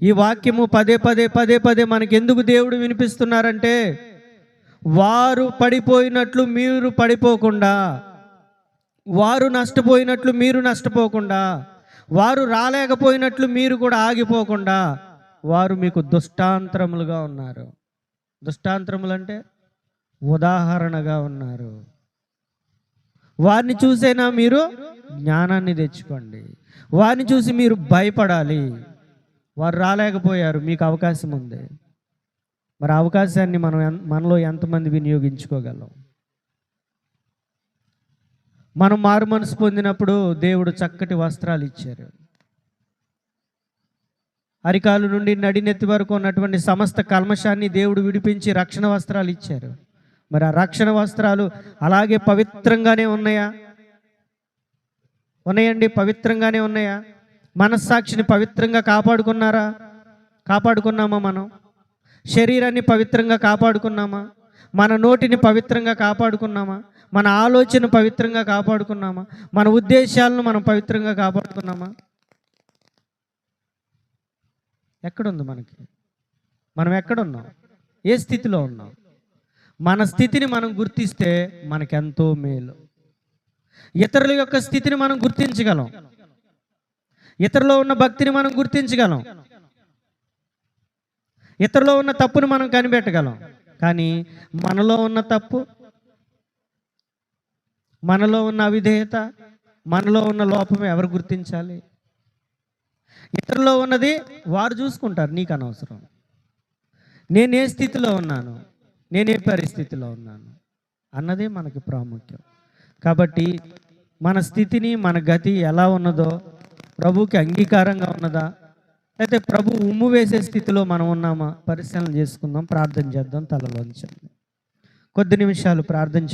ఈ వాక్యము పదే పదే పదే పదే మనకెందుకు దేవుడు వినిపిస్తున్నారంటే, వారు పడిపోయినట్లు మీరు పడిపోకుండా, వారు నష్టపోయినట్లు మీరు నష్టపోకుండా, వారు రాలేకపోయినట్లు మీరు కూడా ఆగిపోకుండా, వారు మీకు దుష్టాంతరములుగా ఉన్నారు. దుష్టాంతరములు అంటే ఉదాహరణగా ఉన్నారు. వారిని చూసైనా మీరు జ్ఞానాన్ని తెచ్చుకోండి. వారిని చూసి మీరు భయపడాలి. వారు రాలేకపోయారు, మీకు అవకాశం ఉంది. మరి అవకాశాన్ని మనలో ఎంతమంది వినియోగించుకోగలం? మనం మారు మనసు పొందినప్పుడు దేవుడు చక్కటి వస్త్రాలు ఇచ్చారు. అరికాలు నుండి నడినెత్తి వరకు ఉన్నటువంటి సమస్త కల్మషాన్ని దేవుడు విడిపించి రక్షణ వస్త్రాలు ఇచ్చారు. మరి ఆ రక్షణ వస్త్రాలు అలాగే పవిత్రంగానే ఉన్నాయా? ఉన్నాయండి, పవిత్రంగానే ఉన్నాయా? మనస్సాక్షిని పవిత్రంగా కాపాడుకున్నామా? మనం శరీరాన్ని పవిత్రంగా కాపాడుకున్నామా? మన నోటిని పవిత్రంగా కాపాడుకున్నామా? మన ఆలోచన పవిత్రంగా కాపాడుకున్నామా? మన ఉద్దేశాలను మనం పవిత్రంగా కాపాడుకున్నామా? ఎక్కడుంది మనకి? మనం ఎక్కడున్నాం? ఏ స్థితిలో ఉన్నాం? మన స్థితిని మనం గుర్తిస్తే మనకెంతో మేలు. ఇతరుల యొక్క స్థితిని మనం గుర్తించగలం. ఇతరులో ఉన్న భక్తిని మనం గుర్తించగలం. ఇతరులో ఉన్న తప్పును మనం కనిపెట్టగలం. కానీ మనలో ఉన్న తప్పు, మనలో ఉన్న అవిధేయత, మనలో ఉన్న లోపం ఎవరు గుర్తించాలి? ఇతరులో ఉన్నది వారు చూసుకుంటారు, నీకు అనవసరం. నేనే స్థితిలో ఉన్నాను, నేనే పరిస్థితిలో ఉన్నాను అన్నదే మనకి ప్రాముఖ్యం. కాబట్టి మన స్థితిని, మన గతి ఎలా ఉన్నదో, ప్రభువుకి అంగీకారంగా ఉన్నదా, అయితే ప్రభు ఉమ్ము వేసే స్థితిలో మనం ఉన్నామా పరిశీలన చేసుకుందాం. ప్రార్థన చేద్దాం. తలలోంచండి, కొద్ది నిమిషాలు ప్రార్థన చేద్దాం.